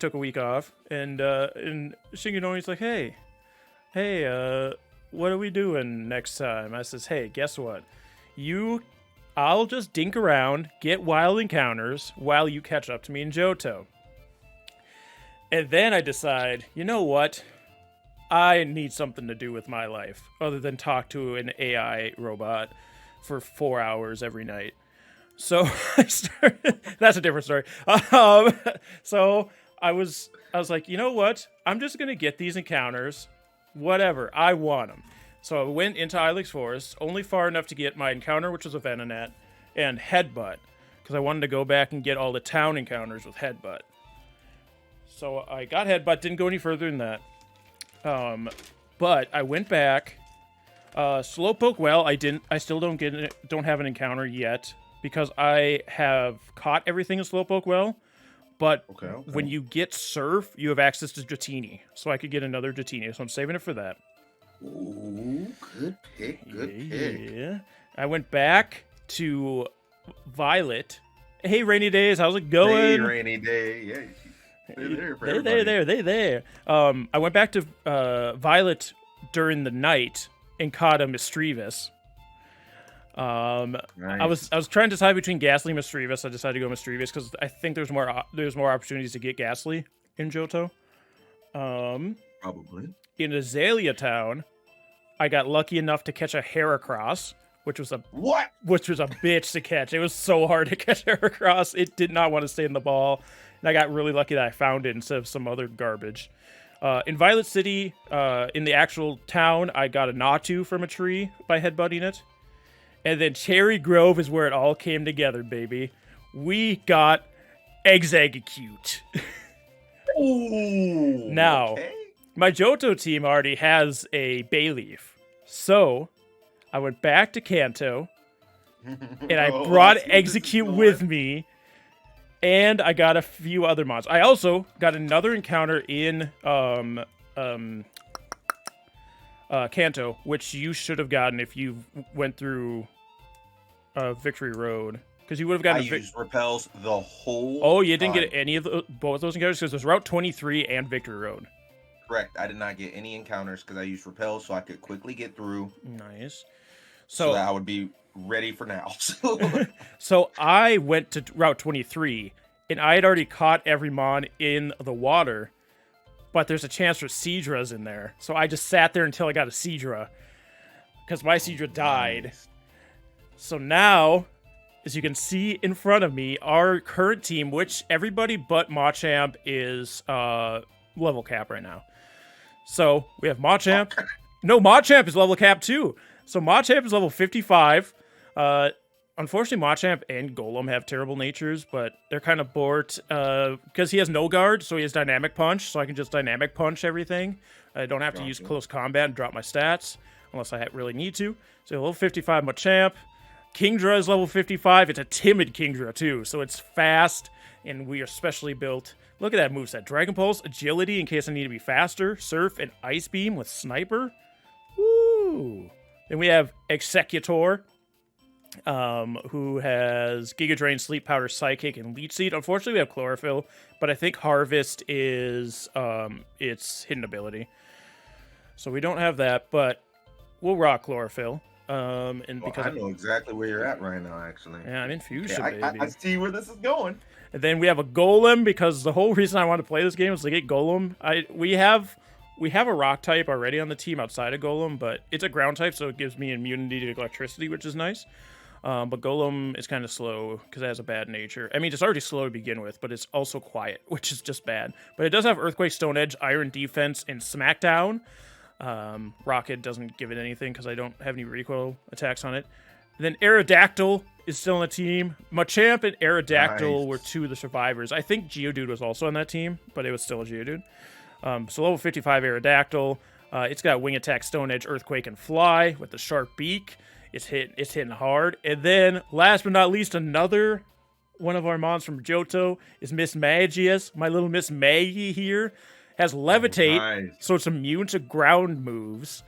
took a week off, and Shingenoni's like, hey, what are we doing next time? I says, hey, guess what? I'll just dink around, get wild encounters while you catch up to me in Johto. And then I decide, you know what? I need something to do with my life other than talk to an AI robot for 4 hours every night. So I started, that's a different story. So I was like, you know what? I'm just gonna get these encounters, whatever. I want them. So I went into Ilex Forest, only far enough to get my encounter, which was a Venonat, and Headbutt, because I wanted to go back and get all the town encounters with Headbutt. So I got Headbutt, didn't go any further than that. But I went back. Slowpoke well, I still don't have an encounter yet because I have caught everything in Slowpoke well. But when you get Surf, you have access to Dratini, so I could get another Dratini. So I'm saving it for that. Ooh, good pick, good pick. Yeah. I went back to Violet. Hey, Rainy Days, how's it going? Hey, Rainy Day, yeah. They're there. I went back to Violet during the night and caught a Misdreavus. Nice. I was trying to decide between Ghastly and Misdreavus. I decided to go Misdreavus because I think there's more opportunities to get Ghastly in Johto. Probably. In Azalea Town, I got lucky enough to catch a Heracross, which was a bitch to catch. It was so hard to catch Heracross. It did not want to stay in the ball. And I got really lucky that I found it instead of some other garbage. In Violet City, in the actual town, I got a Natu from a tree by headbutting it. And then Cherry Grove is where it all came together, baby. We got Exegcute. Ooh. Now, okay. My Johto team already has a Bayleaf. So, I went back to Kanto, and I brought Execute with me. And I got a few other mods. I also got another encounter in Kanto, which you should have gotten if you went through Victory Road, because you would have gotten. I used repels the whole. Oh, you didn't get any of both those encounters because there's Route 23 and Victory Road. Correct. I did not get any encounters because I used repels so I could quickly get through. Nice. So that I would be ready for now. So I went to Route 23, and I had already caught every mon in the water, but there's a chance for Seadras in there. So I just sat there until I got a Seadra, because my Seadra died. Nice. So now, as you can see in front of me, our current team, which everybody but Machamp is level cap right now. So we have Machamp. No, Machamp is level cap too. So Machamp is level 55. Unfortunately, Machamp and Golem have terrible natures, but they're kind of bored because he has no guard, so he has Dynamic Punch, so I can just Dynamic Punch everything. I don't have to use close combat and drop my stats unless I really need to. So level 55 Machamp. Kingdra is level 55. It's a timid Kingdra too, so it's fast, and we are specially built. Look at that moveset. Dragon Pulse, Agility in case I need to be faster, Surf, and Ice Beam with Sniper. Woo! Then we have Executor, who has Giga Drain, Sleep Powder, Psychic, and Leech Seed. Unfortunately, we have Chlorophyll, but I think Harvest is its hidden ability. So we don't have that, but we'll rock Chlorophyll. Because I know exactly where you're at right now, actually. Yeah, I'm in Fuchsia, baby. I see where this is going. And then we have a Golem, because the whole reason I wanted to play this game was to get Golem. We have a rock type already on the team outside of Golem, but it's a ground type, so it gives me immunity to electricity, which is nice. But Golem is kind of slow because it has a bad nature. I mean, it's already slow to begin with, but it's also quiet, which is just bad. But it does have Earthquake, Stone Edge, Iron Defense, and Smackdown. Rocket doesn't give it anything because I don't have any recoil attacks on it. And then Aerodactyl is still on the team. Machamp and Aerodactyl were two of the survivors. I think Geodude was also on that team, but it was still a Geodude. So level 55 Aerodactyl. It's got Wing Attack, Stone Edge, Earthquake, and Fly with the sharp beak. It's hitting hard. And then, last but not least, another one of our mons from Johto is Miss Magius. My little Miss Maggie here has Levitate, so it's immune to ground moves,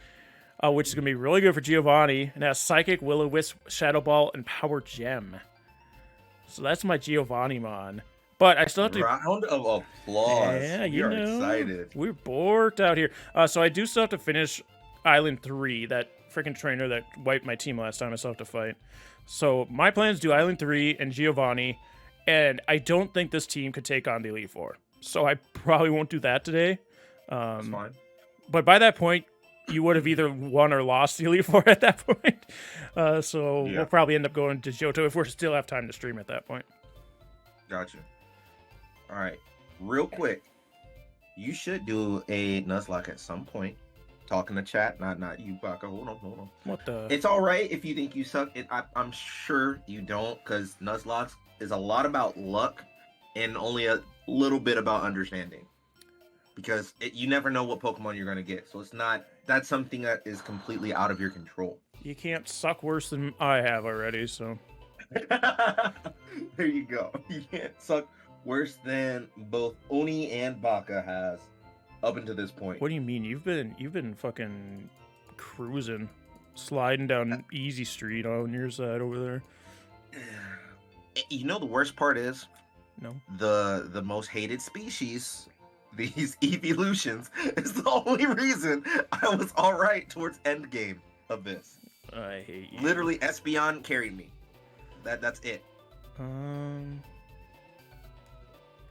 which is going to be really good for Giovanni. And has Psychic, Will-O-Wisp, Shadow Ball, and Power Gem. So that's my Giovanni mon. But I still have to. Round of applause. Yeah, We are excited. we're borked out here. So I do still have to finish Island 3, that freaking trainer that wiped my team last time. I still have to fight. So my plan is to do Island 3 and Giovanni, and I don't think this team could take on the Elite Four. So I probably won't do that today. That's fine. But by that point, you would have either won or lost the Elite Four at that point. So we'll probably end up going to Johto if we still have time to stream at that point. Gotcha. All right. Real quick, you should do a Nuzlocke at some point. Talking to chat, not you, Baka. Hold on. What the? It's all right if you think you suck. I'm sure you don't, because Nuzlocke is a lot about luck and only a little bit about understanding. Because you never know what Pokemon you're going to get. So that's something that is completely out of your control. You can't suck worse than I have already, so. There you go. You can't suck worse than both Oni and Baka has up until this point. What do you mean? You've been fucking cruising, sliding down easy street on your side over there. You know the worst part is? No. The most hated species, these evolutions, is the only reason I was alright towards end game of this. I hate you. Literally, Espeon carried me. That's it.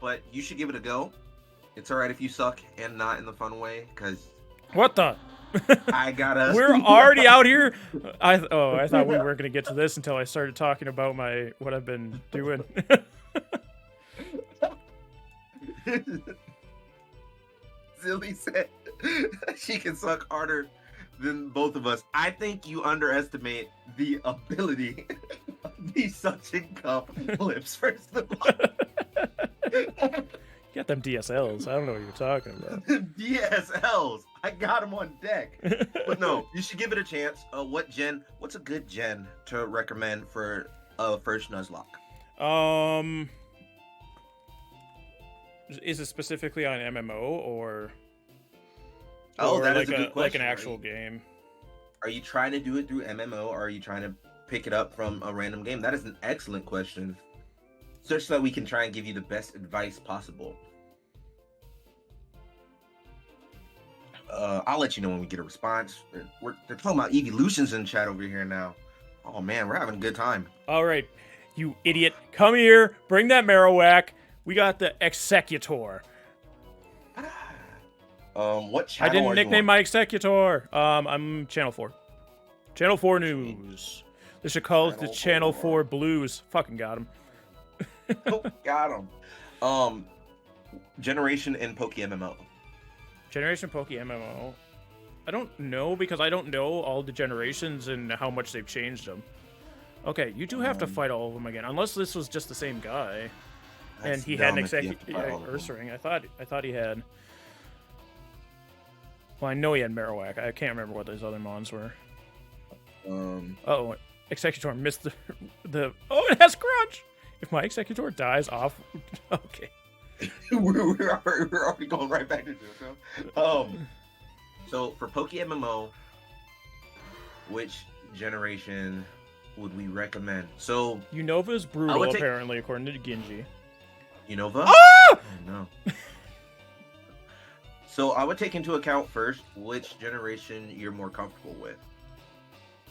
But you should give it a go. It's alright if you suck and not in the fun way, because... What the? I gotta... We're already out here? I thought we weren't going to get to this until I started talking about what I've been doing. Zilly said she can suck harder than both of us. I think you underestimate the ability of these suction cup lips, first of all. You got them DSLs. I don't know what you're talking about. DSLs. I got them on deck. But no, you should give it a chance. What's a good gen to recommend for first Nuzlocke? Is it specifically on MMO or? Oh, that like is a good question. Like an actual game. Are you trying to do it through MMO, or are you trying to pick it up from a random game? That is an excellent question. Such that we can try and give you the best advice possible. I'll let you know when we get a response. They're talking about evolutions in chat over here now. Oh man, we're having a good time. All right, you idiot. Come here. Bring that Marowak. We got the Executor. What channel I didn't are nickname you on? my Executor. I'm Channel 4. Channel 4 News. They should call it the Channel 4 Blues. Fucking got him. Oh, got him. Generation in PokeMMO. Generation PokeMMO. I don't know, because I don't know all the generations and how much they've changed them. Okay, you do have to fight all of them again, unless this was just the same guy, and he had an Ursaring. I thought he had. Well, I know he had Marowak. I can't remember what those other mons were. Oh, Executor missed the. Oh, it has Crunch. If my Executor dies off, okay. we're already going right back to Johto. So for PokeMMO, which generation would we recommend? So Unova's brutal, apparently, according to Genji. Unova? Ah! Oh, no. So I would take into account first which generation you're more comfortable with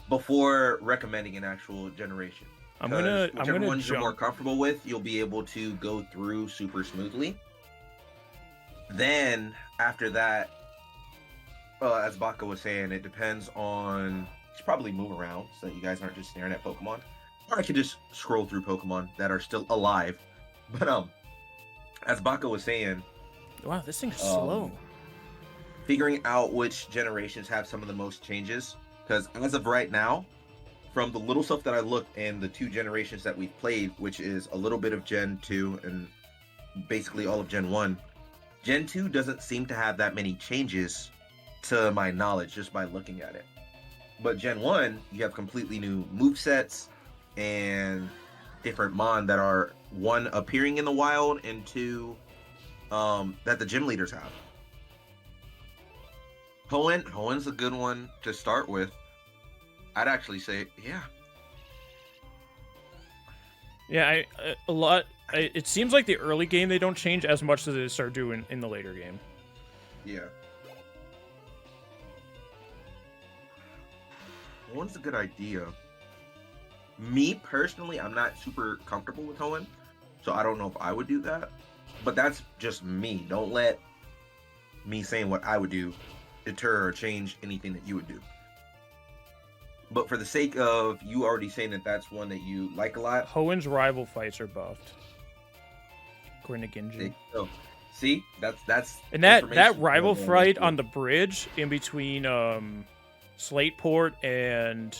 before recommending an actual generation. Whichever ones you're more comfortable with, you'll be able to go through super smoothly. Then after that, as Baka was saying, it depends on. You should probably move around so that you guys aren't just staring at Pokemon, or I could just scroll through Pokemon that are still alive. But as Baka was saying, wow, this thing's slow. Figuring out which generations have some of the most changes, because as of right now, from the little stuff that I looked in the two generations that we've played, which is a little bit of Gen 2 and basically all of Gen 1, Gen 2 doesn't seem to have that many changes to my knowledge just by looking at it. But Gen 1, you have completely new movesets and different mon that are, one, appearing in the wild, and two, that the gym leaders have. Hoenn's a good one to start with. I'd actually say, yeah. Yeah, a lot. it seems like the early game they don't change as much as they start doing in the later game. Yeah. Hoenn's a good idea. Me personally, I'm not super comfortable with Hoenn, so I don't know if I would do that. But that's just me. Don't let me saying what I would do deter or change anything that you would do. But for the sake of you already saying that that's one that you like a lot, Hoenn's rival fights are buffed. According to Genji. so, see, that's And that information rival you fight know. on the bridge in between Slateport and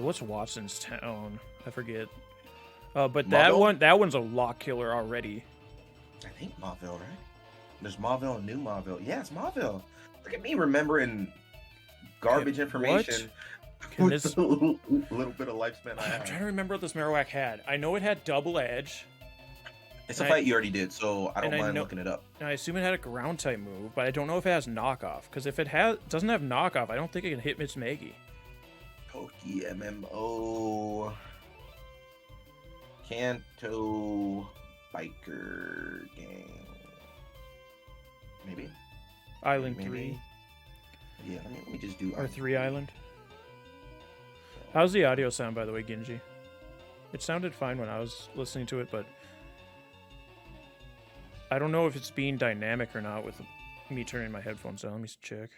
what's Watson's town? I forget. But Mauville? that one's a lock killer already. I think Mauville, right? There's Mauville and New Mauville. Yeah, it's Mauville. Look at me remembering garbage information. Can With this- the little bit of lifespan I I'm have. trying to remember what this Marowak had. I know it had double edge. It's a and fight you already did, so I don't and I mind know- looking it up. And I assume it had a ground type move, but I don't know if it has knockoff. Because if it doesn't have knockoff, I don't think it can hit Miss Maggie. PokeMMO Kanto Biker Gang. Maybe. Island Maybe. 3 Yeah, let me just do or 3 Island. How's the audio sound, by the way, Genji? It sounded fine when I was listening to it, but I don't know if it's being dynamic or not with me turning my headphones down. Let me check.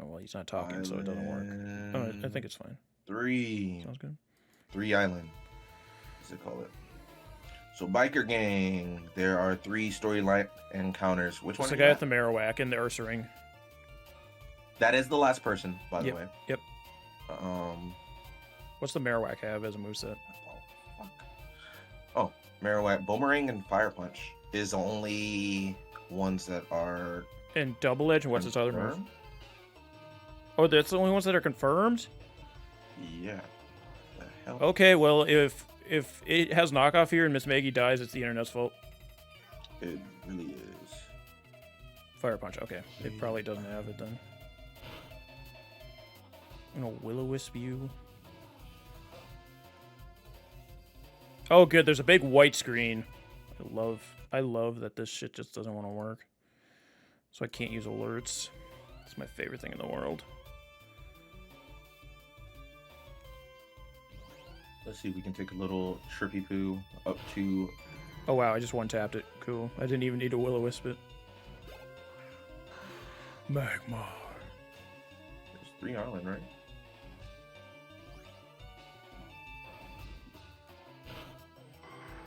Oh, well, he's not talking, so it doesn't work. Oh, I think it's fine. 3 Sounds good. Island. What's it call it? So Biker Gang. There are 3 storyline encounters. Which one? It's the is guy that? with the Marowak and the Ursa Ring. That is the last person, by the Yep, way. yep. Um. What's the Marowak have as a moveset? Oh, fuck. Oh, Marowak, Boomerang, and Fire Punch is the only ones that are. And Double Edge, and what's its other move? confirmed? Oh, that's the only ones that are confirmed? Yeah. The hell? Okay, well, if it has knockoff here and Miss Maggie dies, it's the internet's fault. It really is. Fire Punch, okay. It probably doesn't have it then. You know, Will-O-Wisp you. Oh, good. There's a big white screen. I love that this shit just doesn't want to work. So I can't use alerts. It's my favorite thing in the world. Let's see if we can take a little trippy poo up to. Oh, wow. I just one-tapped it. Cool. I didn't even need to Will-O-Wisp it. Magmar. There's 3 Island, right?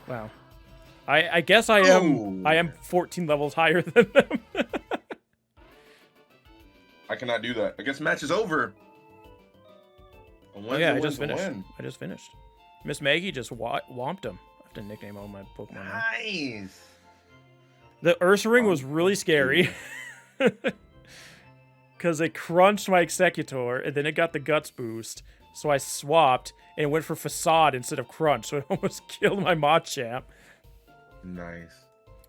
Wow. I guess I am 14 levels higher than them. I cannot do that. I guess match is over. Oh yeah, I just finished. Miss Maggie just whomped him. I have to nickname all my Pokemon now. Nice. The Ursa Ring was really scary. Because it crunched my Executor, and then it got the Guts boost. So I swapped, and it went for Facade instead of Crunch, so it almost killed my Machamp. Nice.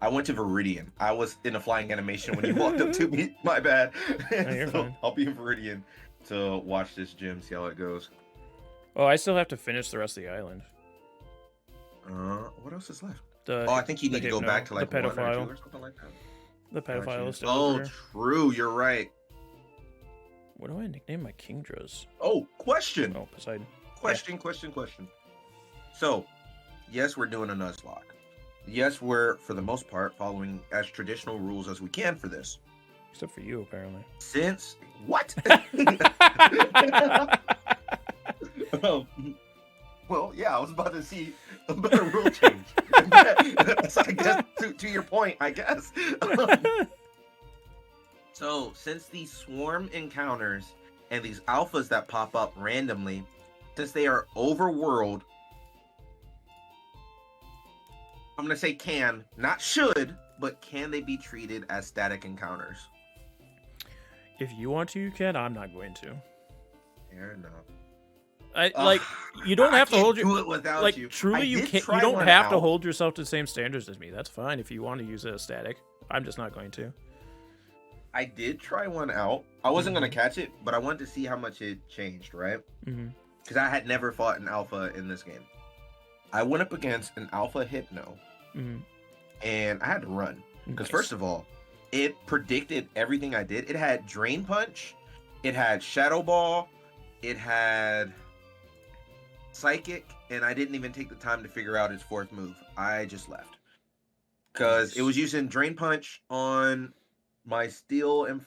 I went to Viridian. I was in a flying animation when you walked up to me. My bad. you're So fine. I'll be in Viridian to watch this gym, see how it goes. Oh, I still have to finish the rest of the island. What else is left? The, I think you need to go back to like the 1 or 2 pedophile. or something like that. The pedophile is still Oh, over here. true. You're right. What do I nickname my Kingdras? Oh, question. Oh, Poseidon. Question. So, yes, we're doing a Nuzlocke. Yes, we're, for the most part, following as traditional rules as we can for this. Except for you, apparently. Since... What? Well, yeah, I was about to see a better rule change. So I guess, to your point, I guess. So, since these swarm encounters and these alphas that pop up randomly, since they are overworld, I'm going to say can, not should, but can they be treated as static encounters? If you want to, you can. I'm not going to. Fair enough. You don't have to hold do your it without like you. truly. I You did can't. try You don't one have to out. hold yourself to the same standards as me. That's fine if you want to use it as static. I'm just not going to. I did try one out. I wasn't going to catch it, but I wanted to see how much it changed, right? Mm-hmm. Because I had never fought an alpha in this game. I went up against an Alpha Hypno, Mm-hmm. and I had to run. Because Nice. first of all, it predicted everything I did. It had Drain Punch, it had Shadow Ball, it had Psychic, and I didn't even take the time to figure out its fourth move. I just left. Because it was using Drain Punch on my Steel and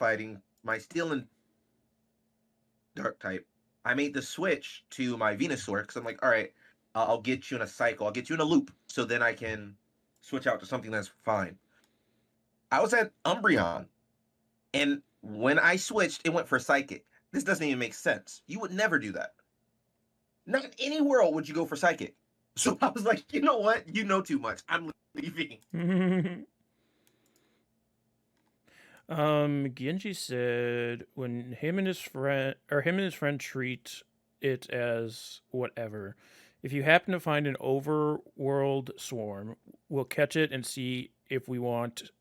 Dark type. I made the switch to my Venusaur because I'm like, all right, I'll get you in a cycle. I'll get you in a loop so then I can switch out to something that's fine. I was at Umbreon, and when I switched, it went for Psychic. This doesn't even make sense. You would never do that. Not in any world would you go for Psychic. So I was like, you know what? You know too much. I'm leaving. Genji said when him and his friend treat it as whatever. If you happen to find an overworld swarm, we'll catch it and see if we want.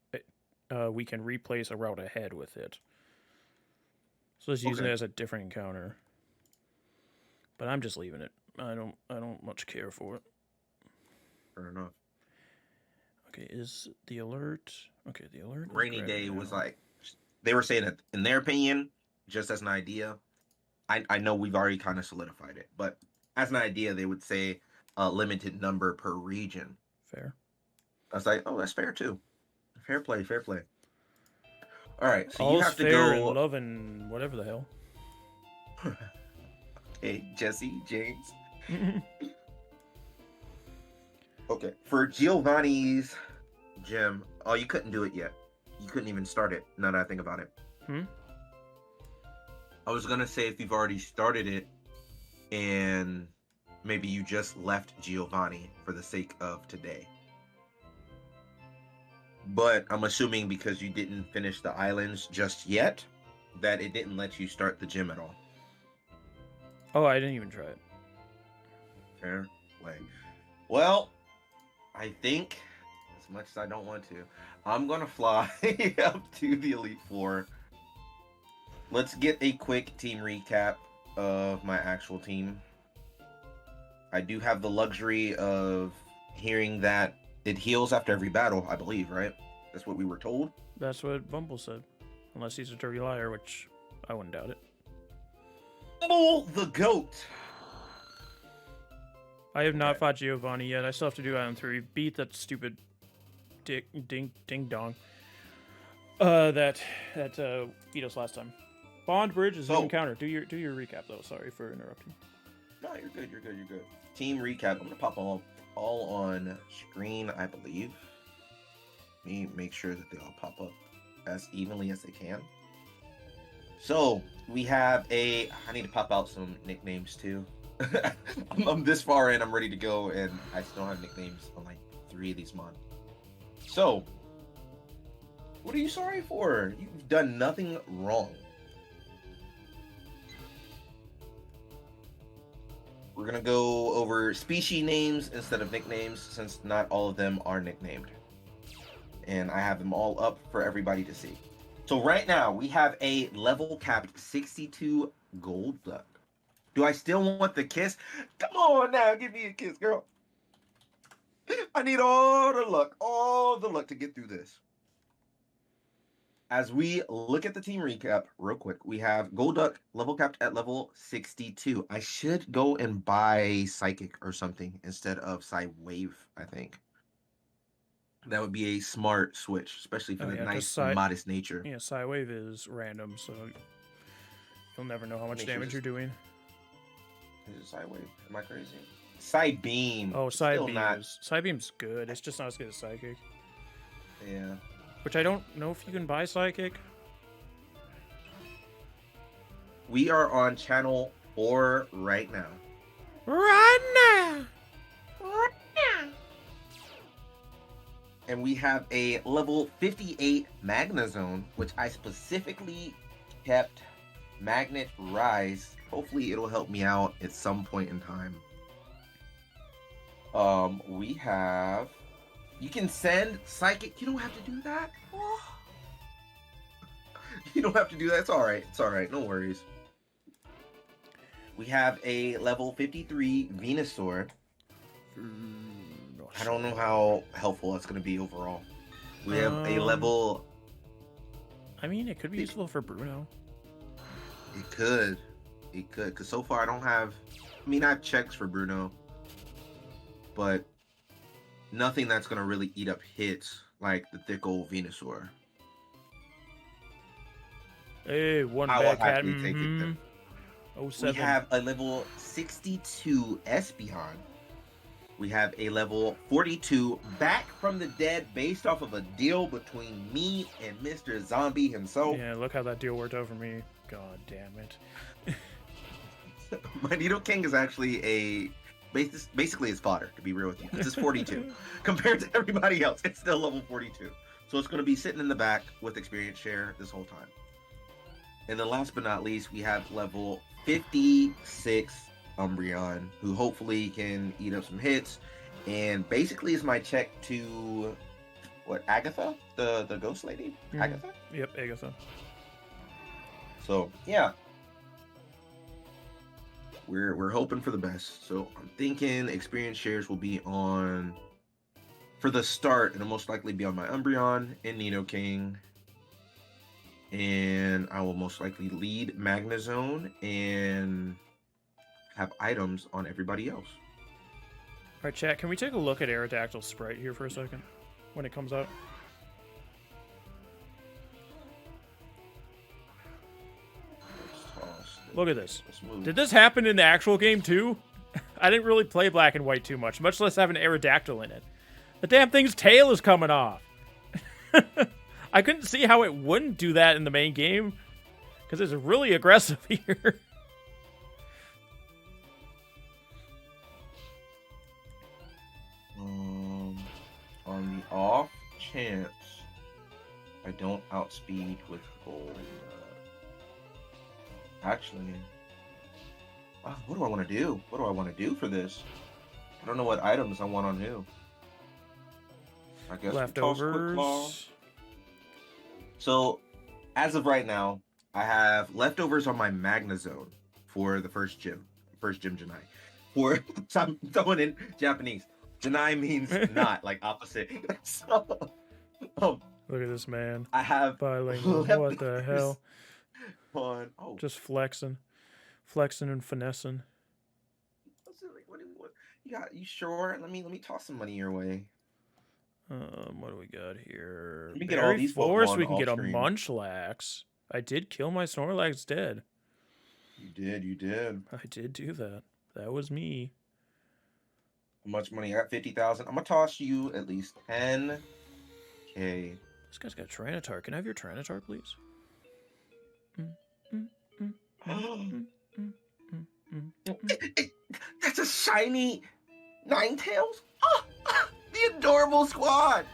We can replace a route ahead with it. So it's using it as a different encounter. But I'm just leaving it. I don't much care for it. Fair enough. Okay, is the alert? Okay, the alert. Rainy Day was like, they were saying that in their opinion, just as an idea. I know we've already kind of solidified it, but as an idea, they would say a limited number per region. Fair. I was like, oh, that's fair too. Fair play, fair play. All right, so All's you have to fair go. in love and whatever the hell. Hey, Jesse, James. Okay, for Giovanni's gym. Oh, you couldn't do it yet. You couldn't even start it. Now that I think about it. I was gonna say if you've already started it, and maybe you just left Giovanni for the sake of today. But I'm assuming because you didn't finish the islands just yet, that it didn't let you start the gym at all. Oh, I didn't even try it. Fair play. Well, I think, as much as I don't want to, I'm going to fly up to the Elite Four. Let's get a quick team recap of my actual team. I do have the luxury of hearing that it heals after every battle, I believe, right? That's what we were told. That's what Bumble said. Unless he's a dirty liar, which I wouldn't doubt it. Bumble the GOAT. I have not fought Giovanni yet. I still have to do Island 3. Beat that stupid ding dong. That beat us last time. Bond Bridge is an encounter. Do your recap though. Sorry for interrupting. No, you're good. You're good. Team recap. I'm gonna pop all on screen, I believe. Let me make sure that they all pop up as evenly as they can. So we have I need to pop out some nicknames too. I'm this far in, I'm ready to go, and I still have nicknames on like 3 of these months. So, what are you sorry for? You've done nothing wrong. We're gonna go over species names instead of nicknames, since not all of them are nicknamed. And I have them all up for everybody to see. So right now, we have a level capped 62 gold duck. Do I still want the kiss? Come on now, give me a kiss, girl. I need all the luck to get through this. As we look at the team recap real quick, we have Golduck level capped at level 62. I should go and buy Psychic or something instead of Psywave, I think. That would be a smart switch, especially for the nice, modest nature. Yeah, Psywave is random, so you'll never know how much damage you're doing. Is it Psywave? Am I crazy? Psybeam. Oh, Psybeam's good. It's just not as good as Psychic. Yeah. Which I don't know if you can buy Psychic. We are on channel 4 right now. And we have a level 58 Magnezone, which I specifically kept Magnet Rise. Hopefully it'll help me out at some point in time. We have... You can send Psychic. You don't have to do that. You don't have to do that. It's alright. It's alright. No worries. We have a level 53 Venusaur. I don't know how helpful that's going to be overall. We have a level. I mean, it could be useful for Bruno. It could. Because so far I don't have. I mean, I have checks for Bruno, but nothing that's going to really eat up hits like the thick old Venusaur. Hey, one I will back hat. happily take it then. Oh, We 7. have a level 62 Espeon. We have a level 42 Back from the Dead based off of a deal between me and Mr. Zombie himself. Yeah, look how that deal worked out for me. God damn it. My Nidoking is actually basically his fodder, to be real with you. This is 42. Compared to everybody else, it's still level 42. So it's going to be sitting in the back with experience share this whole time. And then last but not least, we have level 56 Umbreon, who hopefully can eat up some hits. And basically is my check to, what, Agatha? The ghost lady? Agatha? Yep, Agatha. So, yeah. We're hoping for the best. So I'm thinking experience shares will be on, for the start, it'll most likely be on my Umbreon and Nidoking. And I will most likely lead Magnezone and have items on everybody else. Alright, chat, can we take a look at Aerodactyl's sprite here for a second? When it comes out? Look at this. Did this happen in the actual game too? I didn't really play Black and White too much less have an Aerodactyl in it. The damn thing's tail is coming off. I couldn't see how it wouldn't do that in the main game, because it's really aggressive here. On the off chance I don't outspeed with gold. Actually, what do I want to do? What do I want to do for this? I don't know what items I want on who. I guess Leftovers. So, as of right now, I have leftovers on my Magnezone for the first gym Janai. For someone in Japanese, Janai means not, like opposite. So, look at this man. I have bilingual. What the hell? Just flexing and finessing. You sure? Let me toss some money your way. What do we got here? Let me get all these Force. We can off get a screen. Munchlax. I did kill my Snorlax dead. You did. I did do that. That was me. How much money? I got 50,000. I'm gonna toss you at least 10K. This guy's got Tyranitar. Can I have your Tyranitar, please? That's a shiny Ninetales. Oh, the adorable squad.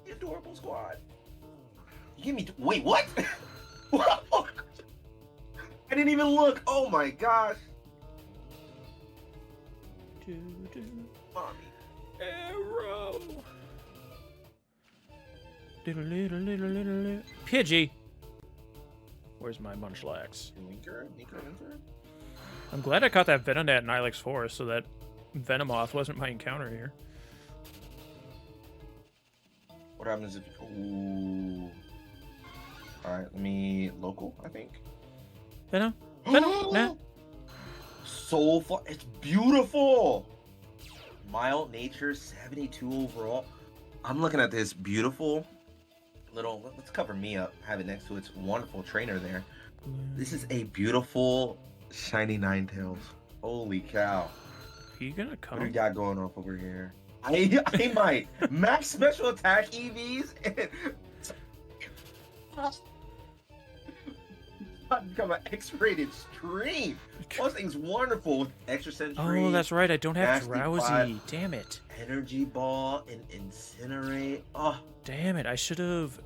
You give me. Wait, what? I didn't even look. Oh my gosh. Mommy. Arrow. Pidgey. Where's my Munchlax? Linker? I'm glad I caught that Venonat in Ilex Forest so that Venomoth wasn't my encounter here. What happens if... Ooh. Alright, let me... Local, I think. Venom? Nah. Soulful. It's beautiful. Mild nature, 72 overall. I'm looking at this beautiful little... Let's cover me up. Have it next to its wonderful trainer there. This is a beautiful shiny Ninetales. Holy cow. Are you gonna come? What do you got going off over here? I might. Max special attack EVs and... become an X-rated stream. Those thing's wonderful with extra sensory. Oh, that's right. I don't have Nasty Drowsy. Plot, Damn it. Energy ball and incinerate. Oh, damn it. I should have.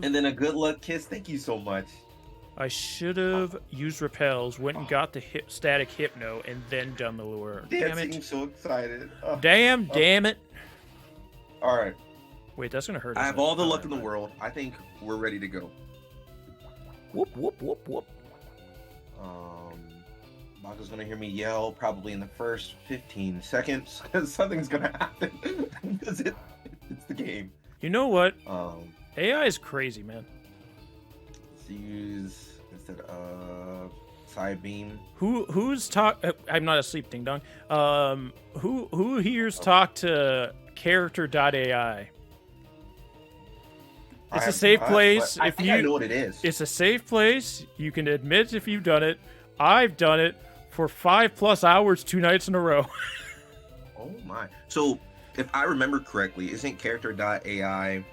And then a good luck kiss. Thank you so much. I should have used repels, went and got the static hypno, and then done the lure. Damn it. I'm so excited. Damn it. All right. Wait, that's gonna hurt. I have all the luck in the world. I think we're ready to go. Whoop whoop whoop whoop. Baka's gonna hear me yell probably in the first 15 seconds because something's gonna happen because it's the game. You know what? Um, AI is crazy, man. let's use instead of side beam. Who's talk? I'm not asleep, ding dong. Who here's talk to character.ai? It's a safe place. I think I know what it is. It's a safe place. You can admit if you've done it. I've done it for 5+ hours, 2 nights in a row. Oh my! So if I remember correctly, isn't character.ai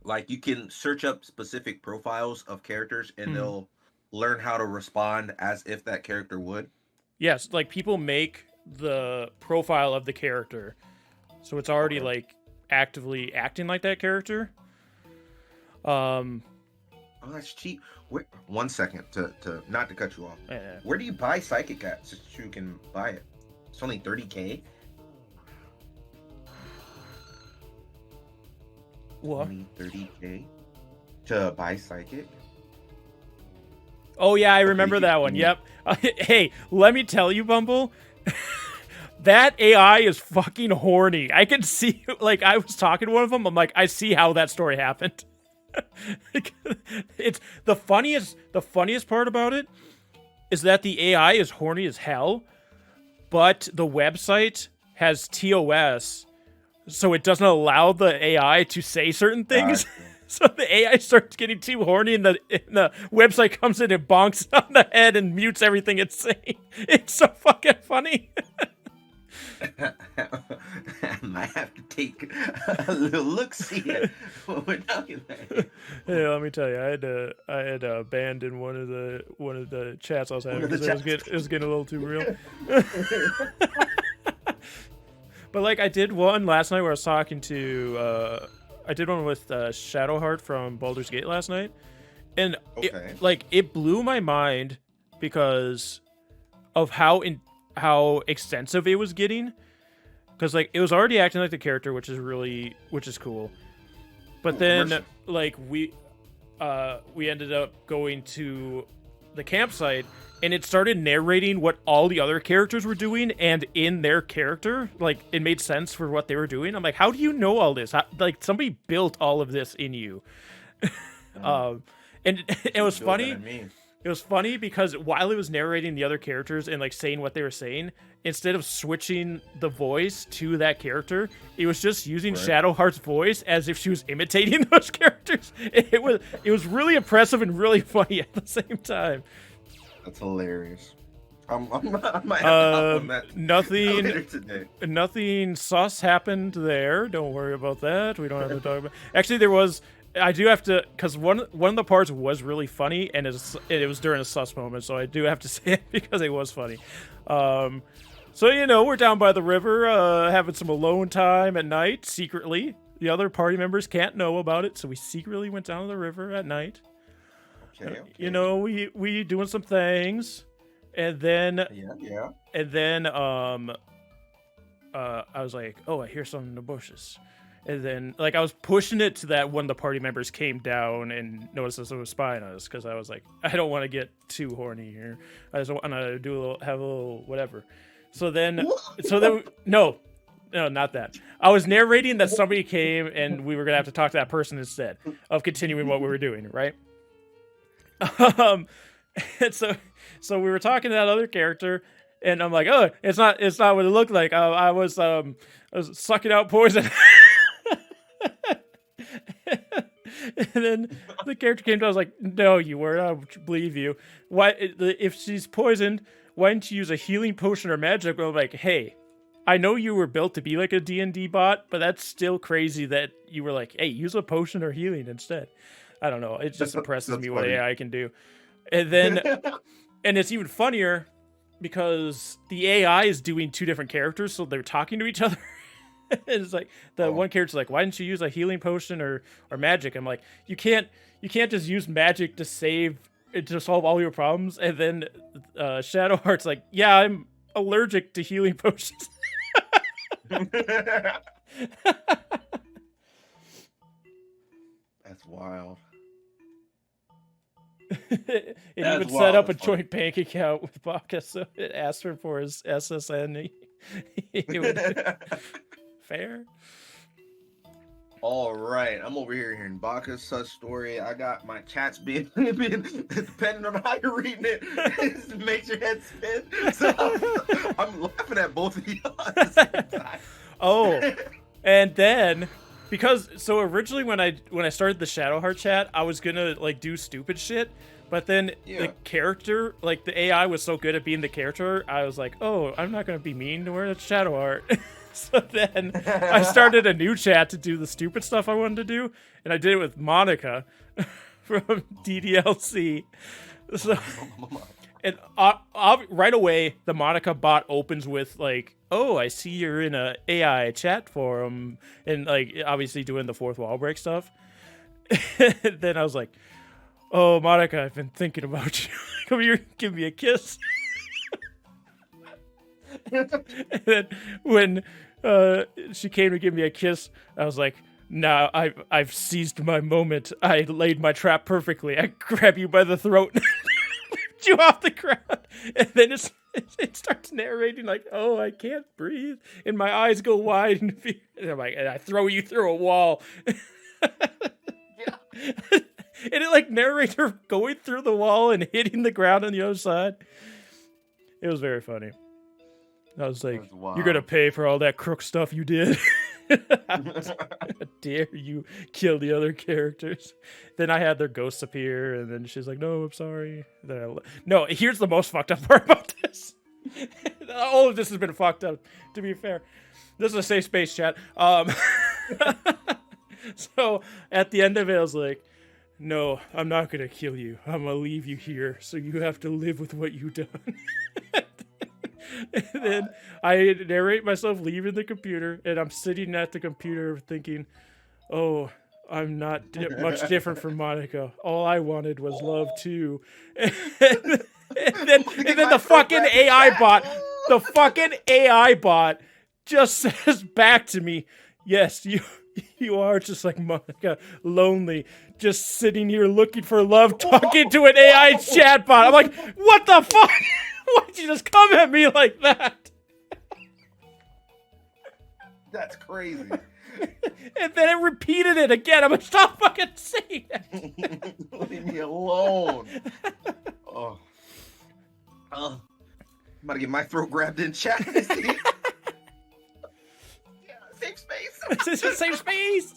like you can search up specific profiles of characters and they'll learn how to respond as if that character would? Yes, like people make the profile of the character, so it's already like actively acting like that character. Oh, that's cheap. Where, 1 second to not to cut you off. Yeah. Where do you buy Psychic at so you can buy it? It's only 30K. What? Only 30K to buy Psychic. Oh yeah, I remember that one. Yep. Hey, let me tell you, Bumble. That AI is fucking horny. I can see, like, I was talking to one of them. I'm like, I see how that story happened. It's the funniest part about it is that the AI is horny as hell, but the website has TOS, so it doesn't allow the AI to say certain things. So the AI starts getting too horny, and the website comes in and bonks it on the head and mutes everything it's saying. It's so fucking funny. I might have to take a little look see at what we're talking about. Yeah, let me tell you, I had abandoned one of the chats I was having because it was getting a little too real. But like I did one last night where I was talking to I did one with Shadowheart from Baldur's Gate last night, and it blew my mind because of how extensive it was getting. Because like it was already acting like the character, which is cool. But then like we ended up going to the campsite and it started narrating what all the other characters were doing, and in their character, like it made sense for what they were doing. I'm like, how do you know all this? Like somebody built all of this in you. And it was funny. It was funny because while it was narrating the other characters and like saying what they were saying, instead of switching the voice to that character, it was just using Shadowheart's voice as if she was imitating those characters. It was really impressive and really funny at the same time. That's hilarious. I might have to nothing sus happened there. Don't worry about that. We don't have to talk about. Actually, there was. I do have to, because one of the parts was really funny, and it was during a sus moment, so I do have to say it because it was funny. So, you know, we're down by the river, having some alone time at night, secretly. The other party members can't know about it, so we secretly went down to the river at night. Okay. You know, we doing some things, and then and then I was like, oh, I hear something in the bushes. And then, like, I was pushing it to that one of the party members came down and noticed us was spying on us, because I was like, I don't want to get too horny here. I just want to have a little whatever. So then, no, not that. I was narrating that somebody came and we were going to have to talk to that person instead of continuing what we were doing, right? And so we were talking to that other character, and I'm like, oh, it's not what it looked like. I was sucking out poison. And then the character came to, I was like, no, you weren't. I don't believe you. Why, if she's poisoned, why didn't you use a healing potion or magic? I'm like, hey, I know you were built to be like a D&D bot, but that's still crazy that you were like, hey, use a potion or healing instead. I don't know. It just impresses me what AI can do. And then, and it's even funnier because the AI is doing 2 different characters, so they're talking to each other. It's like one character's like, why didn't you use a healing potion or magic? I'm like, you can't just use magic to solve all your problems. And then Shadowheart's like, yeah, I'm allergic to healing potions. That's wild. It That's even set wild. up a That's funny. joint bank account with Baka, so it asked him for his SSN. He would... Fair. All right, I'm over here hearing Baka's such story. I got my chats being depending on how you're reading it, it makes your head spin. So I'm laughing at both of you at the same time. Oh, and then because originally when I started the Shadowheart chat, I was gonna like do stupid shit, but then the character, like the AI, was so good at being the character, I was like, oh, I'm not gonna be mean to her. It's Shadowheart. So then I started a new chat to do the stupid stuff I wanted to do, and I did it with Monica from DDLC. So, and right away, the Monica bot opens with like, "Oh, I see you're in a AI chat forum," and like obviously doing the fourth wall break stuff. Then I was like, "Oh, Monica, I've been thinking about you. Come here, give me a kiss." And then when she came to give me a kiss, I was like, "Nah, I've seized my moment. I laid my trap perfectly. I grab you by the throat, lift you off the ground." And then it starts narrating like, "Oh, I can't breathe," and my eyes go wide, and I'm like, "And I throw you through a wall." And it like narrates her going through the wall and hitting the ground on the other side. It was very funny. I was like, "You're gonna pay for all that crook stuff you did." How dare you kill the other characters? Then I had their ghosts appear, and then she's like, "No, I'm sorry." No, here's the most fucked up part about this. All of this has been fucked up, to be fair. This is a safe space, chat. So at the end of it, I was like, "No, I'm not gonna kill you. I'm gonna leave you here, so you have to live with what you've done." And then I narrate myself leaving the computer, and I'm sitting at the computer thinking, "Oh, I'm not much different from Monica. All I wanted was love too." And then the fucking AI bot just says back to me, "Yes, you are just like Monica, lonely, just sitting here looking for love, talking to an AI chatbot." I'm like, "What the fuck? Why'd you just come at me like that?" That's crazy. And then it repeated it again. I'm like, "Stop fucking saying that." Leave me alone. Oh. I'm about to get my throat grabbed in chat. Yeah, safe space. This is safe space.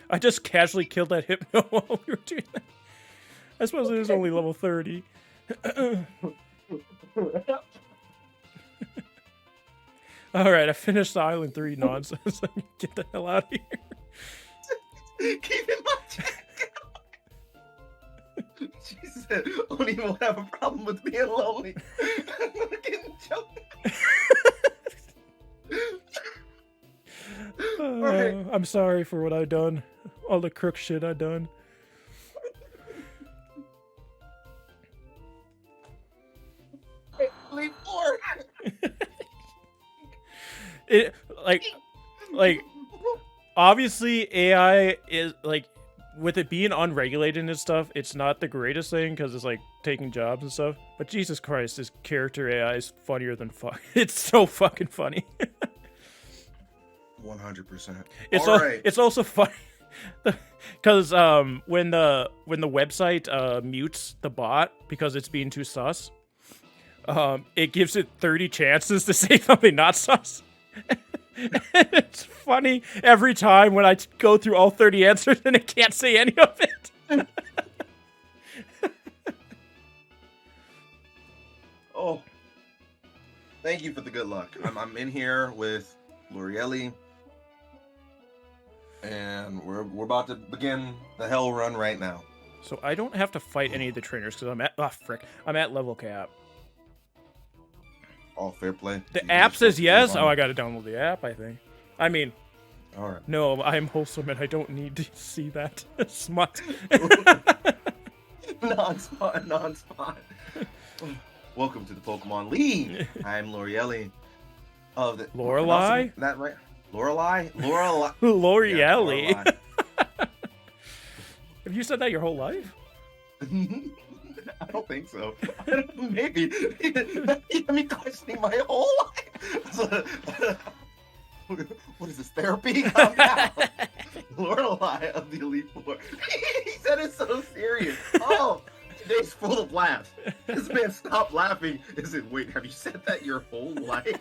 I just casually killed that Hypno while we were doing that. I suppose it was only level 30. Alright, I finished the Island 3 nonsense. Get the hell out of here. Keep in my check. She said, "Oni won't have a problem with being lonely." I'm getting choked. Right. I'm sorry for what I've done. All the crook shit I've done. Leave forward. It like obviously AI is like, with it being unregulated and stuff, it's not the greatest thing because it's like taking jobs and stuff. But Jesus Christ, this character AI is funnier than fuck. It's so fucking funny. 100%. It's also funny because when the website mutes the bot because it's being too sus, it gives it 30 chances to say something not sus. It's funny every time when I go through all 30 answers and it can't say any of it. Oh, thank you for the good luck. I'm in here with Lorielli, and we're about to begin the hell run right now. So I don't have to fight any of the trainers because I'm at level cap. Oh, fair play. The app says yes. Oh, I gotta download the app, I think. I mean, all right. No, I'm wholesome and I don't need to see that smut. Non-spawn. Welcome to the Pokemon League. I'm Lorielli of the Lorelei? That right? Lorelei? Lorielli. Yeah, Have you said that your whole life? I don't think so. Maybe. Let me questioning my whole life. What is this, therapy? Calm down. Lorelei of the Elite Four. He said it so serious. Oh, today's full of laughs. This man stopped laughing. Is it, wait, have you said that your whole life?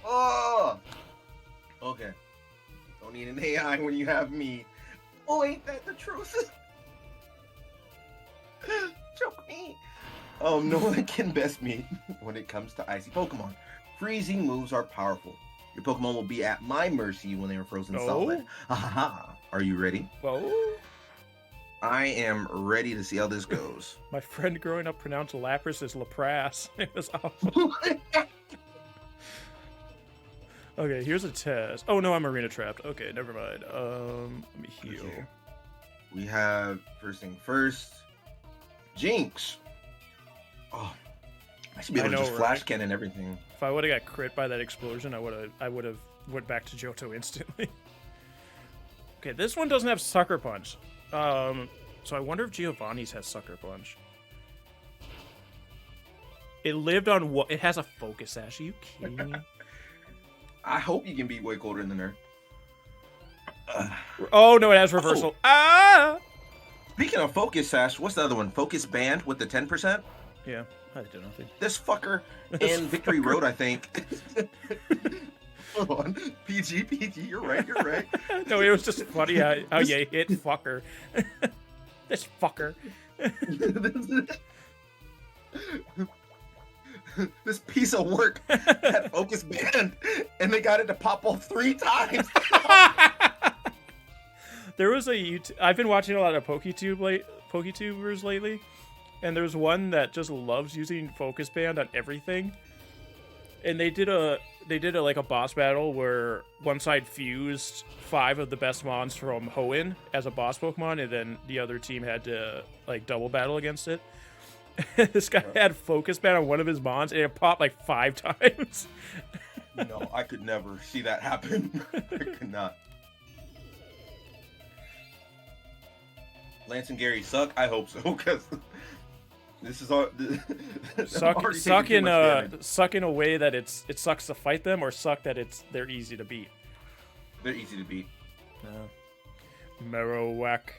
Oh! Okay. Don't need an AI when you have me. Oh, ain't that the truth? Choke me. No one can best me when it comes to icy Pokemon. Freezing moves are powerful. Your Pokemon will be at my mercy when they are frozen solid. Ha! Are you ready? Oh. I am ready to see how this goes. My friend growing up pronounced Lapras as Lapras. It was awful. Okay, here's a test. Oh no, I'm arena trapped. Okay, never mind. Let me heal. Okay. We have first thing first. Jinx. Oh, I should be able to just flash cannon everything. If I would have got crit by that explosion, I would have went back to Johto instantly. Okay, this one doesn't have Sucker Punch. So I wonder if Giovanni's has Sucker Punch. It lived on what? It has a Focus Sash. Are you kidding me? I hope you can beat way colder than her. Oh no, it has reversal. Oh. Ah! Speaking of Focus Sash, what's the other one? Focus Band with the 10%? Yeah, I did nothing. This fucker in Victory Road, I think. Hold on. PG, you're right. No, it was just funny how you hit fucker. This fucker. This piece of work had Focus Band, and they got it to pop off 3 times. There was I've been watching a lot of PokeTubers lately, and there's one that just loves using Focus Band on everything. And they did a like a boss battle where one side fused 5 of the best mons from Hoenn as a boss Pokemon, and then the other team had to like double battle against it. This guy had Focus Band on one of his mons, and it popped like 5 times. No, I could never see that happen. I could not. Lance and Gary suck? I hope so, because this is all... Suck in a way that it sucks to fight them, or suck that they're easy to beat? They're easy to beat. Marowak.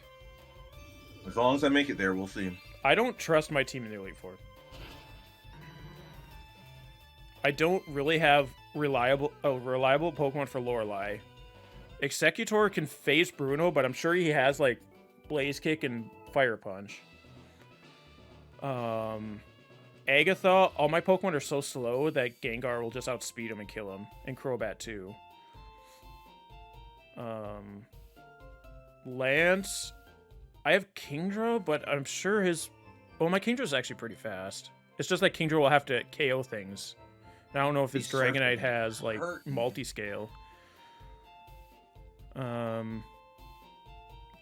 As long as I make it there, we'll see. I don't trust my team in the Elite Four. I don't really have reliable Pokemon for Lorelei. Executor can face Bruno, but I'm sure he has like Blaze Kick and Fire Punch. Agatha, all my Pokemon are so slow that Gengar will just outspeed him and kill him. And Crobat too. Lance, I have Kingdra, but I'm sure my Kingdra's actually pretty fast. It's just like Kingdra will have to KO things. And I don't know if his Dragonite has like multi-scale.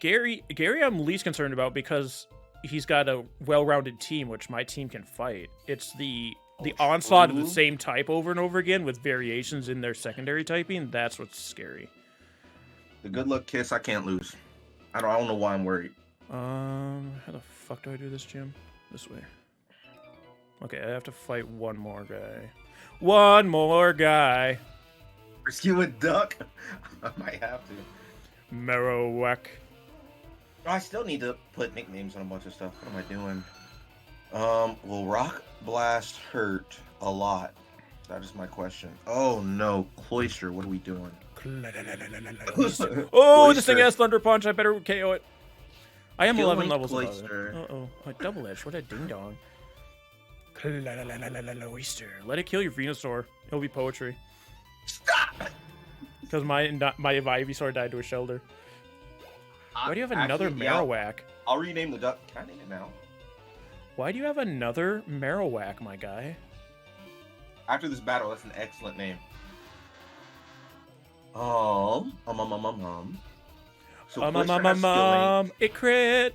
Gary I'm least concerned about because he's got a well-rounded team, which my team can fight. It's the onslaught of the same type over and over again with variations in their secondary typing. That's what's scary. The good luck kiss, I can't lose. I don't know why I'm worried. How the fuck do I do this, Jim? This way. Okay, I have to fight one more guy. One more guy. Rescue a duck? I might have to. Marowak. I still need to put nicknames on a bunch of stuff. What am I doing? Will Rock Blast hurt a lot? That is my question. Oh no, Cloyster, what are we doing? Oh, this thing has Thunder Punch. I better KO it. I am 11 levels above it. Uh-oh. A double edge. What a ding-dong. Let it kill your Venusaur. It'll be poetry. Stop! Because my Ivysaur died to a Shelter. Why do you have another Marowak? I'll rename the duck. Can I name it now? Why do you have another Marowak, my guy? After this battle, that's an excellent name. So it crit.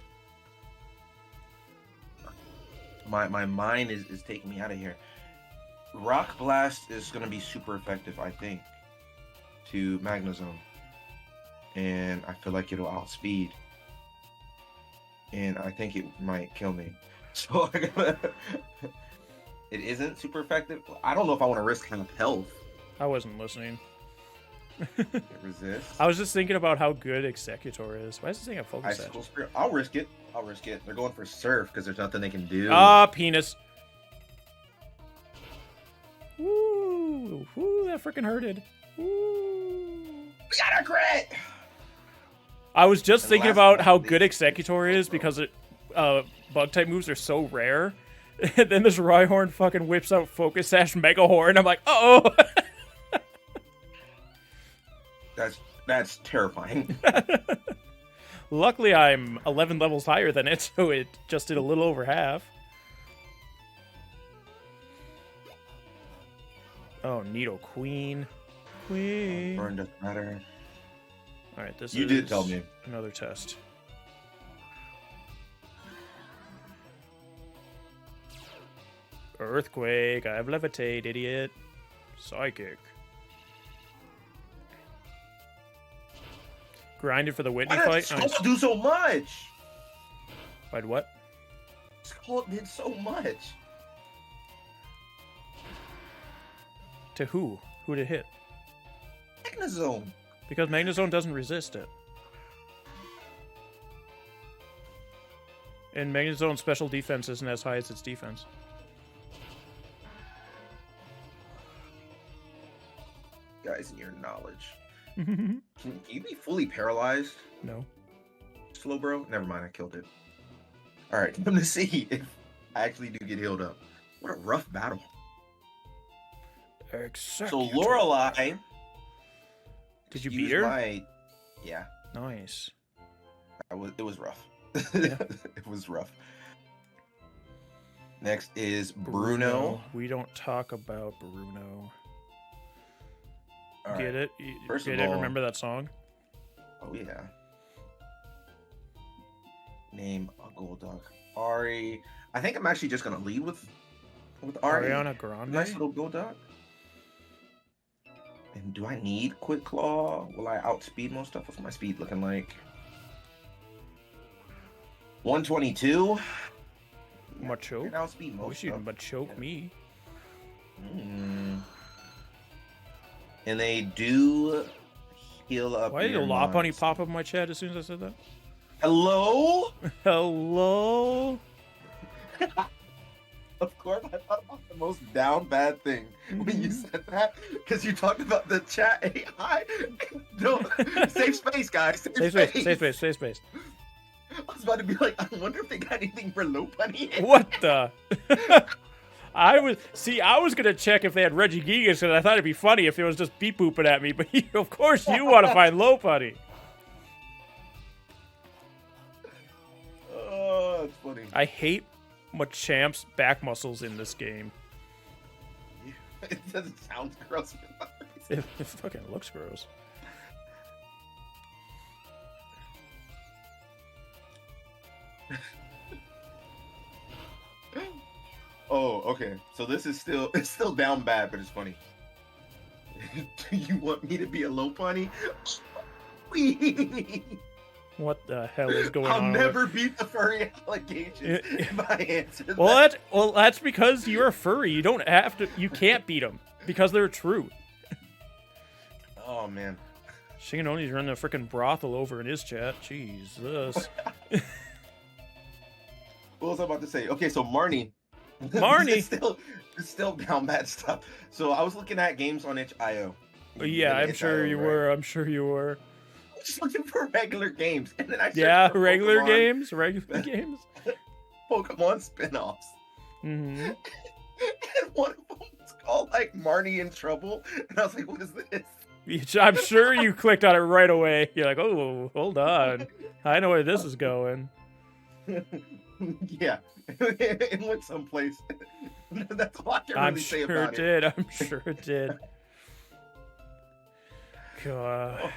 My mind is taking me out of here. Rock Blast is going to be super effective, I think, to Magnezone. and I feel like it'll outspeed. And I think it might kill me. So I gotta... It isn't super effective. I don't know if I want to risk half health. I wasn't listening. It resists. I was just thinking about how good Executor is. Why is this thing a focus Icicle edge? Spirit. I'll risk it. I'll risk it. They're going for Surf because there's nothing they can do. Ah, penis. Woo! Woo, that freaking hurted. Woo! We got a crit! I was just And thinking last about one how is- good Executor is because it, bug type moves are so rare. And then this Rhyhorn fucking whips out Focus Sash Mega Horn. I'm like, uh-oh! That's terrifying. Luckily, I'm 11 levels higher than it, so it just did a little over half. Oh, Nido Queen. Queen. Burn doesn't matter. Alright, this You is did tell me. another test. Earthquake. I have Levitate, idiot. Psychic. Grinded for the Whitney Why fight. did Nice. Skull do so much? Why'd what? Skull did so much. To who? Who did it hit? Magnezone. Because Magnezone doesn't resist it. And Magnezone's special defense isn't as high as its defense. Guys, in your knowledge. Can you be fully paralyzed? No. Slow bro? Never mind, I killed it. Alright, time to see if I actually do get healed up. What a rough battle. Except So Lorelei. Did you used beat her? Yeah, Nice. it was rough. Yeah. It was rough. Next is Bruno. We don't talk about Bruno. All right. Get it? First Get of it? all- Remember that song? Oh yeah. Name a Golduck. Ari. I think I'm actually just gonna lead with Ari. Ariana Grande? Nice little Golduck. And do I need Quick Claw? Will I outspeed most stuff? What's my speed looking like? 122. Machoke? Can outspeed I most wish you'd stuff. Machoke me. Mm. And they do heal up. Why did a your Lopunny mons. pop up in my chat as soon as I said that? Hello? Hello? Of course, I thought about the most down bad thing when you said that because you talked about the chat AI. No, safe space, guys. Safe space, safe space, safe space. I was about to be like, I wonder if they got anything for Lopunny. What the? I was gonna check if they had Reggie Gigas because I thought it'd be funny if it was just beep booping at me, but of course you want to find Lopunny. Oh, that's funny. I hate Machamp's back muscles in this game. It doesn't sound gross. It fucking looks gross. Oh, okay. So this is it's still down bad, but it's funny. Do you want me to be a Lopunny? What the hell is going I'll on? never beat the furry allegations if I answer that. Well, that's because you're a furry. You don't have to. You can't beat them because they're true. Oh man. Shingenoni's running a freaking brothel over in his chat. Jesus. What was I about to say? Okay, so Marnie. Marnie. it's still down bad stuff. So I was looking at games on itch.io. Yeah, I'm sure you were. I'm sure you were. I was just looking for regular games, and then I searched Yeah, for regular Pokemon- games. Regular games. Pokemon spin-offs. Mm-hmm. And one of them was called like Marnie in Trouble, and I was like, "What is this?" I'm sure you clicked on it right away. You're like, oh, hold on. I know where this is going. Yeah, it went someplace. That's all I can really I'm say sure about it did. I'm sure it did. God,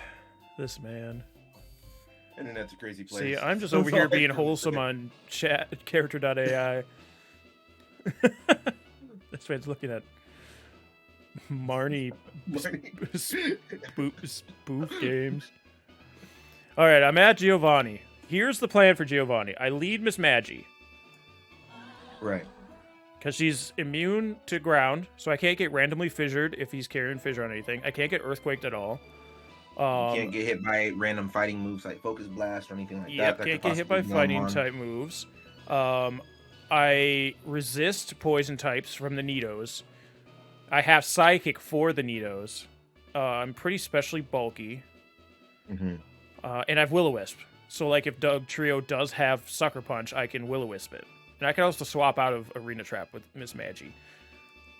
this man. Internet's a crazy place. See, I'm just That's over all here I being can wholesome say. on chat character.ai. This man's looking at Marnie Marnie. spoof games. All right, I'm at Giovanni. Here's the plan for Giovanni. I lead Miss Maggie. Right. Because she's immune to ground, so I can't get randomly fissured if he's carrying fissure on anything. I can't get earthquaked at all. You can't get hit by random fighting moves like Focus Blast or anything like that. Can't get hit by fighting type moves. I resist poison types from the Nidos. I have Psychic for the Nidos. I'm pretty specially bulky. Mm-hmm. And I have Will-O-Wisp. So, like, if Doug Trio does have Sucker Punch, I can Will-O-Wisp it. And I can also swap out of Arena Trap with Miss Maggie.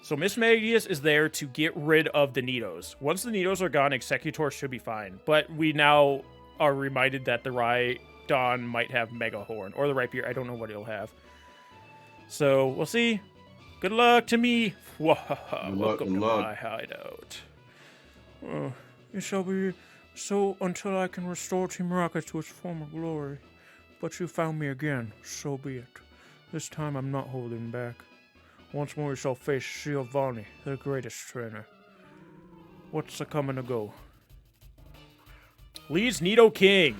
So Miss Magius is there to get rid of the Nidos. Once the Nidos are gone, Executor should be fine. But we now are reminded that the Rhydon might have Mega Horn. Or the Rapier. I don't know what it'll have. So, we'll see. Good luck to me. Welcome to my hideout. It shall be so until I can restore Team Rocket to its former glory. But you found me again. So be it. This time I'm not holding back. Once more we shall face Giovanni, the greatest trainer. What's a coming to go? Leads Nido King.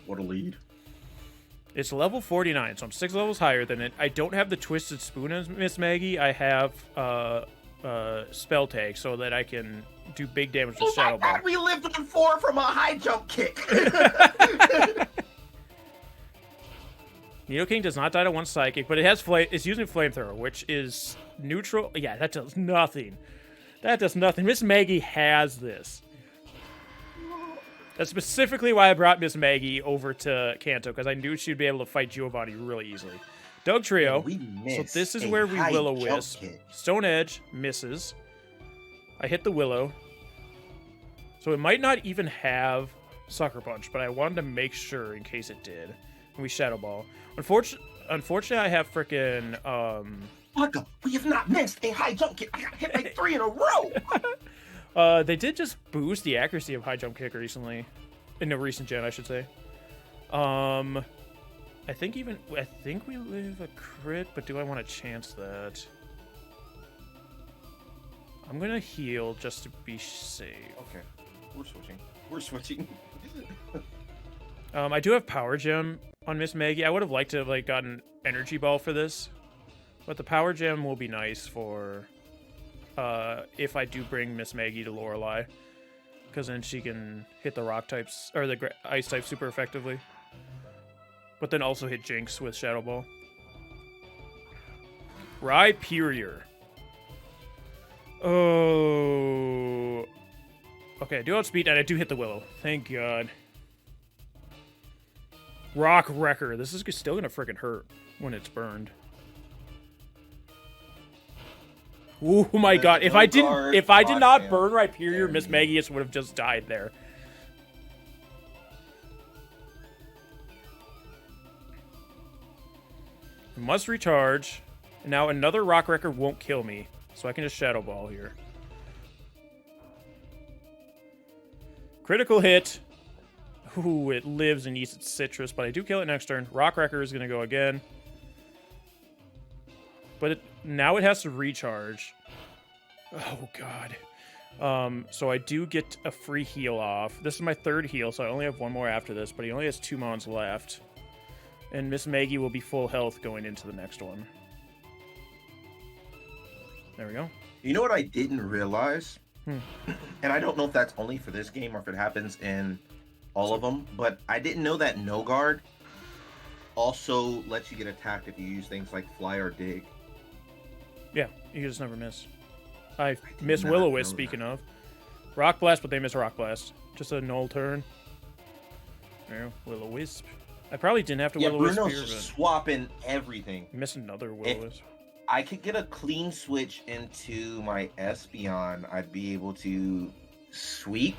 What a lead. It's level 49, so I'm 6 levels higher than it. I don't have the Twisted Spoon as Miss Maggie. I have Spell Tag so that I can do big damage with Shadow Ball. We lived on 4 from a high jump kick. Nido King does not die to 1 Psychic, but it has it's using Flamethrower, which is neutral. Yeah, that does nothing. That does nothing. Miss Maggie has this. That's specifically why I brought Miss Maggie over to Kanto, because I knew she'd be able to fight Giovanni really easily. Doug Trio. So this is where we Will-O-Wisp. Stone Edge misses. I hit the Willow. So it might not even have Sucker Punch, but I wanted to make sure in case it did. And we Shadow Ball. Unfortunately, I have frickin' we have not missed a high jump kick. I got hit like 3 in a row. They did just boost the accuracy of high jump kick recently. In the recent gen, I should say. I think we live a crit, but do I want to chance that? I'm gonna heal just to be safe. Okay. We're switching. I do have Power Gem on Miss Maggie. I would have liked to have gotten Energy Ball for this. But the Power Gem will be nice for if I do bring Miss Maggie to Lorelei. Because then she can hit the rock types, or the ice type super effectively. But then also hit Jinx with Shadow Ball. Rhyperior. Oh. Okay, I do outspeed, and I do hit the Willow. Thank God. Rock Wrecker. This is still gonna freaking hurt when it's burned. Oh my God! If I did not burn Rhyperior, Miss Magius would have just died there. Must recharge. And now another Rock Wrecker won't kill me, so I can just Shadow Ball here. Critical hit. Ooh, it lives and eats its citrus, but I do kill it next turn. Rock Wrecker is gonna go again. But now it has to recharge. Oh, God. So I do get a free heal off. This is my 3rd heal, so I only have 1 more after this, but he only has 2 mons left. And Miss Maggie will be full health going into the next one. There we go. You know what I didn't realize? And I don't know if that's only for this game or if it happens in all of them, but I didn't know that No Guard also lets you get attacked if you use things like Fly or Dig. Yeah, you just never miss. I miss Will-O-Wisp, speaking of. Rock Blast, but they miss Rock Blast. Just a null turn. There, Will-O-Wisp. I probably didn't have to Will-O-Wisp Bruno's here, just swapping everything. Miss another Will-O-Wisp. I could get a clean switch into my Espeon, I'd be able to sweep.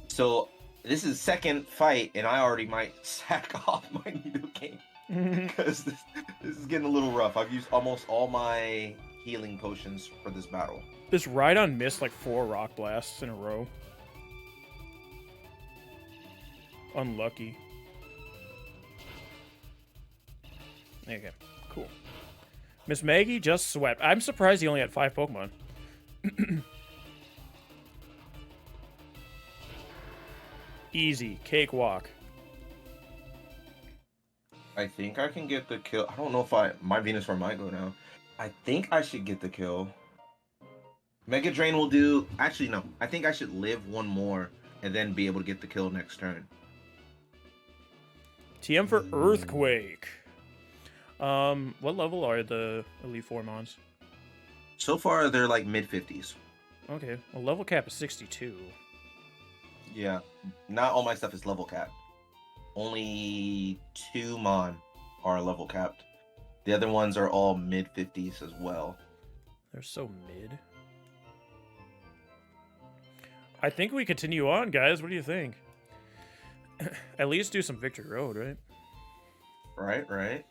So this is 2nd fight, and I already might sack off my Nido King. Because this is getting a little rough. I've used almost all my healing potions for this battle. This Rhydon missed like 4 Rock Blasts in a row. Unlucky. Okay, cool. Miss Maggie just swept. I'm surprised he only had 5 Pokemon. Easy. Cakewalk. I think I can get the kill. I don't know if my Venusaur might go now. I think I should get the kill. Mega Drain will do. Actually, no. I think I should live one more and then be able to get the kill next turn. TM for Earthquake. What level are the Elite Four mons? So far, they're like mid-50s. Okay, well, level cap is 62. Yeah, not all my stuff is level capped. Only 2 mon are level capped. The other ones are all mid-50s as well. They're so mid. I think we continue on, guys. What do you think? At least do some Victory Road, right? Right.